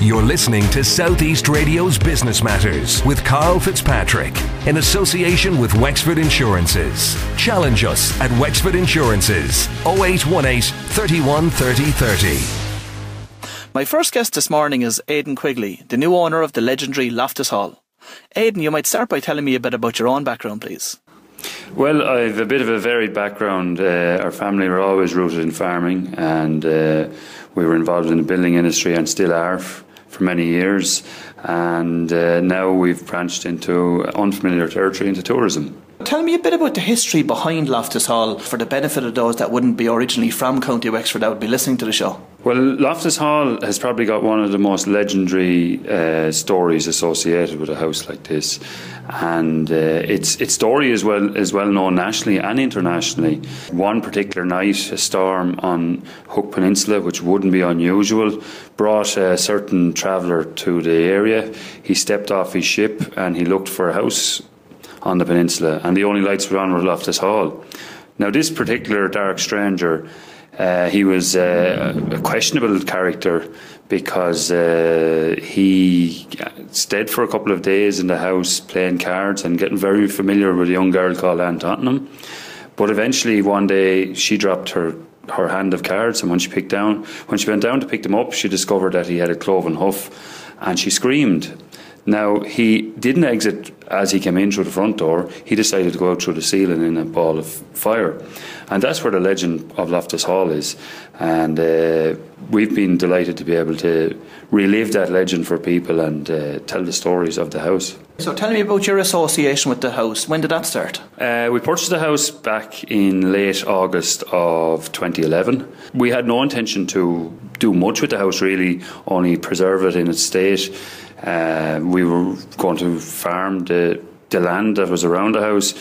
You're listening to Southeast Radio's Business Matters with Karl Fitzpatrick in association with Wexford Insurances. Challenge us at Wexford Insurances 0818 31 30 30. My first guest this morning is Aidan Quigley, the new owner of the legendary Loftus Hall. Aidan, you might start by telling me a bit about your own background, please. Well, I've a bit of a varied background. Our family were always rooted in farming, and we were involved in the building industry and still are for many years. And now we've branched into unfamiliar territory, into tourism. Tell me a bit about the history behind Loftus Hall for the benefit of those that wouldn't be originally from County Wexford that would be listening to the show. Well, Loftus Hall has probably got one of the most legendary stories associated with a house like this, and its story is well known nationally and internationally. One particular night, a storm on Hook Peninsula, which wouldn't be unusual, brought a certain traveller to the area. He stepped off his ship and he looked for a house on the peninsula, and the only lights were on were Loftus Hall. Now, this particular dark stranger, he was a questionable character because he stayed for a couple of days in the house playing cards and getting very familiar with a young girl called Anne Tottenham. But eventually one day she dropped her hand of cards, and when she went down to pick them up, she discovered that he had a cloven hoof, and she screamed. Now, he didn't exit as he came in through the front door. He decided to go out through the ceiling in a ball of fire. And that's where the legend of Loftus Hall is. And we've been delighted to be able to relive that legend for people and tell the stories of the house. So tell me about your association with the house. When did that start? We purchased the house back in late August of 2011. We had no intention to do much with the house, really, only preserve it in its state. We were going to farm the land that was around the house,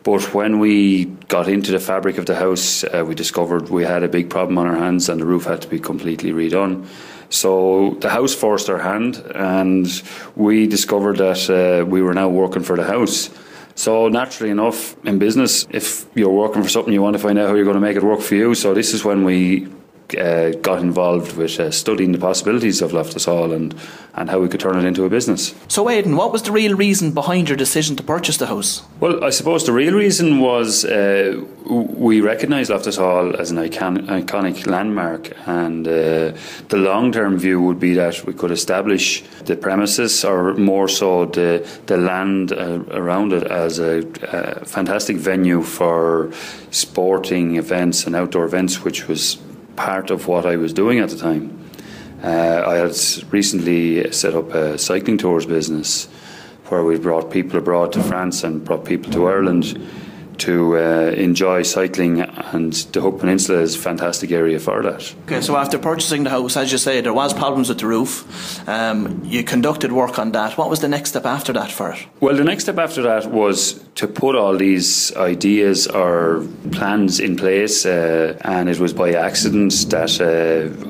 but when we got into the fabric of the house, we discovered we had a big problem on our hands and the roof had to be completely redone. So the house forced our hand, and we discovered that we were now working for the house. So naturally enough, in business, if you're working for something, you want to find out how you're going to make it work for you. So this is when we got involved with studying the possibilities of Loftus Hall and how we could turn it into a business. So Aidan, what was the real reason behind your decision to purchase the house? Well, I suppose the real reason was we recognised Loftus Hall as an iconic landmark, and the long-term view would be that we could establish the premises, or more so the land around it, as a fantastic venue for sporting events and outdoor events, which was part of what I was doing at the time. I had recently set up a cycling tours business where we brought people abroad to France and brought people to Ireland to enjoy cycling, and the Hook Peninsula is a fantastic area for that. Okay, so after purchasing the house, as you say, there was problems with the roof. You conducted work on that. What was the next step after that for it? Well, the next step after that was to put all these ideas or plans in place, and it was by accident that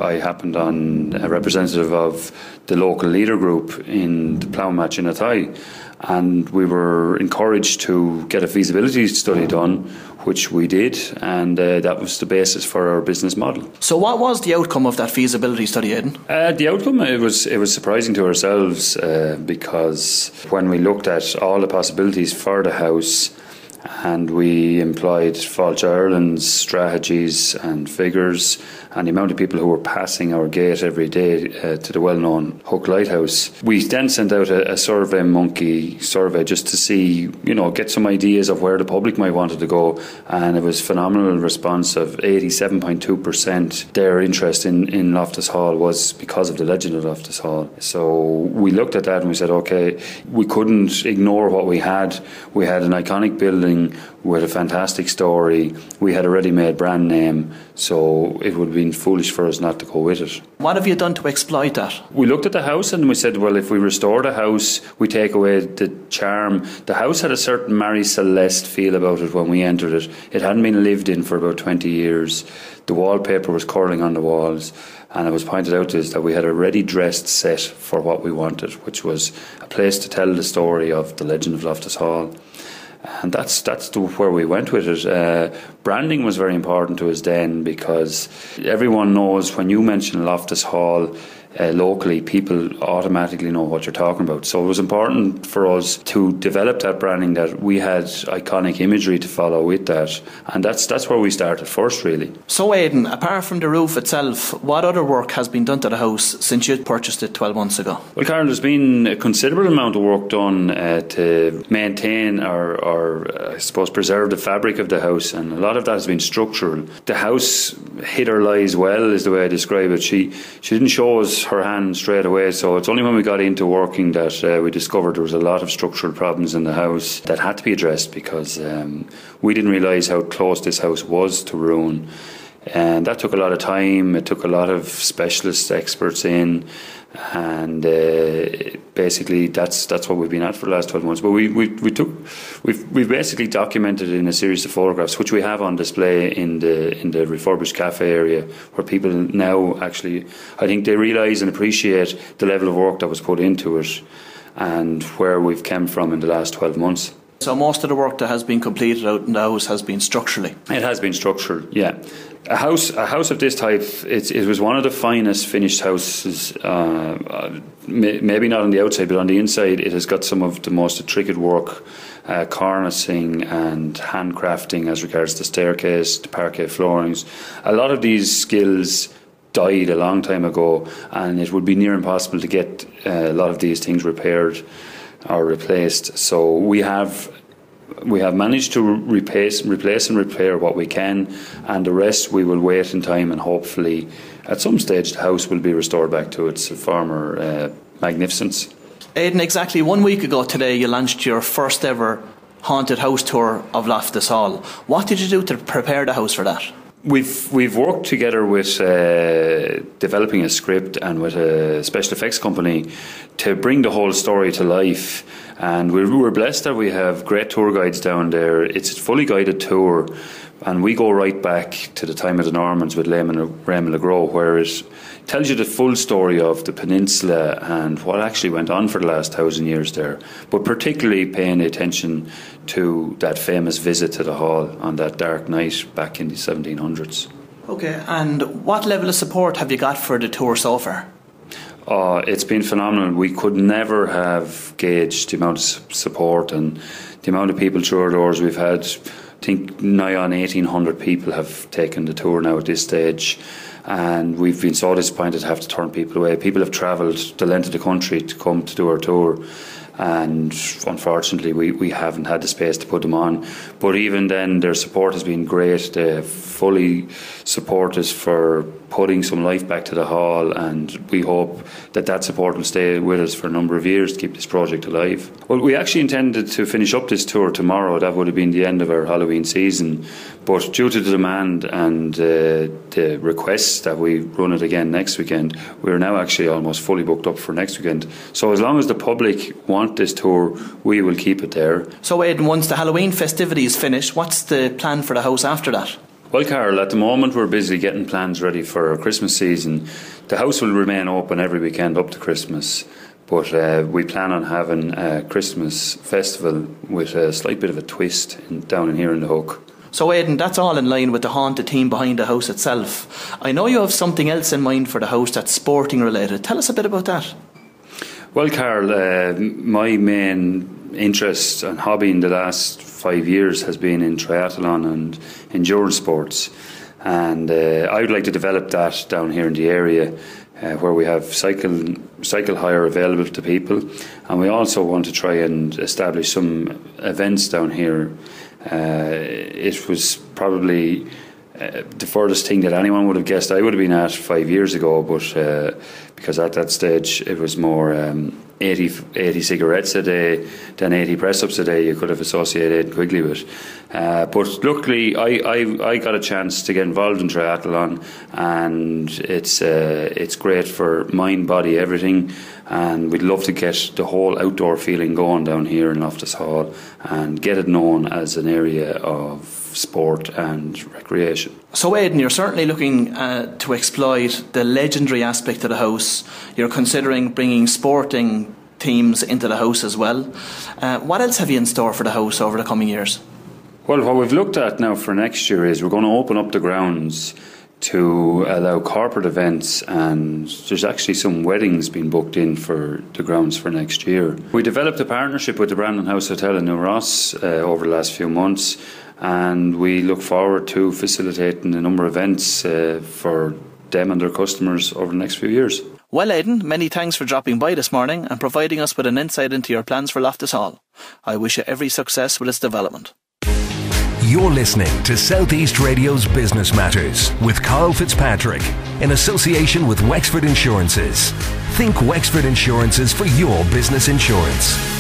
I happened on a representative of the local leader group in the plough match in Athy. And we were encouraged to get a feasibility study done, which we did, and that was the basis for our business model. So what was the outcome of that feasibility study, Aidan? The outcome, it was surprising to ourselves because when we looked at all the possibilities for the house, and we employed Fáilte Ireland's strategies and figures, and the amount of people who were passing our gate every day to the well-known Hook Lighthouse. We then sent out a survey monkey survey just to see, get some ideas of where the public might want it to go, and it was phenomenal response of 87.2%. Their interest in Loftus Hall was because of the legend of Loftus Hall. So we looked at that and we said, okay, we couldn't ignore what we had. We had an iconic building with a fantastic story. We had a ready-made brand name, so it would have been foolish for us not to go with it. What have you done to exploit that? We looked at the house and we said, well, if we restore the house, we take away the charm. The house had a certain Marie Celeste feel about it when we entered it. It hadn't been lived in for about 20 years. The wallpaper was curling on the walls, and it was pointed out to us that we had a ready-dressed set for what we wanted, which was a place to tell the story of the legend of Loftus Hall. And that's where we went with it. Branding was very important to us then, because everyone knows when you mention Loftus Hall, locally, people automatically know what you're talking about. So it was important for us to develop that branding, that we had iconic imagery to follow with that, and that's where we started first, really. So Aidan, apart from the roof itself, what other work has been done to the house since you purchased it 12 months ago? Well, Karl, there's been a considerable amount of work done to maintain or I suppose preserve the fabric of the house, and a lot of that has been structural. The house hit her lies well, is the way I describe it. She didn't show us her hand straight away, so it's only when we got into working that we discovered there was a lot of structural problems in the house that had to be addressed, because we didn't realise how close this house was to ruin. And that took a lot of time. It took a lot of specialist experts in, and basically that's what we've been at for the last 12 months. But we've basically documented it in a series of photographs, which we have on display in the refurbished cafe area, where people now actually, I think they realise and appreciate the level of work that was put into it and where we've come from in the last 12 months. So most of the work that has been completed out in the house has been structurally? It has been structural, yeah. A house of this type, it was one of the finest finished houses, maybe not on the outside, but on the inside it has got some of the most intricate work, cornicing and handcrafting as regards the staircase, the parquet floorings. A lot of these skills died a long time ago, and it would be near impossible to get a lot of these things repaired or replaced. So we have managed to replace and repair what we can, and the rest we will wait in time, and hopefully at some stage the house will be restored back to its former magnificence. Aidan, exactly 1 week ago today you launched your first ever haunted house tour of Loftus Hall. What did you do to prepare the house for that? We've worked together with developing a script and with a special effects company to bring the whole story to life, and we're blessed that we have great tour guides down there. It's a fully guided tour, and we go right back to the time of the Normans with Raymond le Gros, where it tells you the full story of the peninsula and what actually went on for the last 1,000 years there, but particularly paying attention to that famous visit to the hall on that dark night back in the 1700s. Okay, and what level of support have you got for the tour so far? It's been phenomenal. We could never have gauged the amount of support and the amount of people through our doors. We've had, I think, nigh on 1,800 people have taken the tour now at this stage, and we've been so disappointed to have to turn people away. People have travelled the length of the country to come to do our tour, and unfortunately we haven't had the space to put them on. But even then, their support has been great. They fully support us for putting some life back to the hall, and we hope that support will stay with us for a number of years to keep this project alive. Well, we actually intended to finish up this tour tomorrow. That would have been the end of our Halloween season, but due to the demand and the requests that we run it again next weekend, we're now actually almost fully booked up for next weekend. So as long as the public want this tour, we will keep it there. So Aidan, once the Halloween festivities finish, what's the plan for the house after that? Well, Karl, at the moment we're busy getting plans ready for our Christmas season. The house will remain open every weekend up to Christmas, but we plan on having a Christmas festival with a slight bit of a twist down in here in the Hook. So Aidan, that's all in line with the haunted theme behind the house itself. I know you have something else in mind for the house that's sporting related. Tell us a bit about that. Well, Karl, my main interest and hobby in the last 5 years has been in triathlon and endurance sports, and I would like to develop that down here in the area, where we have cycle hire available to people, and we also want to try and establish some events down here. It was probably the furthest thing that anyone would have guessed I would have been at 5 years ago, but because at that stage it was more 80 cigarettes a day than 80 press-ups a day you could have associated Aidan Quigley with. But luckily I got a chance to get involved in triathlon, and it's great for mind, body, everything, and we'd love to get the whole outdoor feeling going down here in Loftus Hall and get it known as an area of sport and recreation. So Aidan, you're certainly looking to exploit the legendary aspect of the house. You're considering bringing sporting teams into the house as well. What else have you in store for the house over the coming years? Well, what we've looked at now for next year is we're going to open up the grounds to allow corporate events, and there's actually some weddings being booked in for the grounds for next year. We developed a partnership with the Brandon House Hotel in New Ross over the last few months, and we look forward to facilitating a number of events for them and their customers over the next few years. Well, Aidan, many thanks for dropping by this morning and providing us with an insight into your plans for Loftus Hall. I wish you every success with its development. You're listening to Southeast Radio's Business Matters with Karl Fitzpatrick in association with Wexford Insurances. Think Wexford Insurances for your business insurance.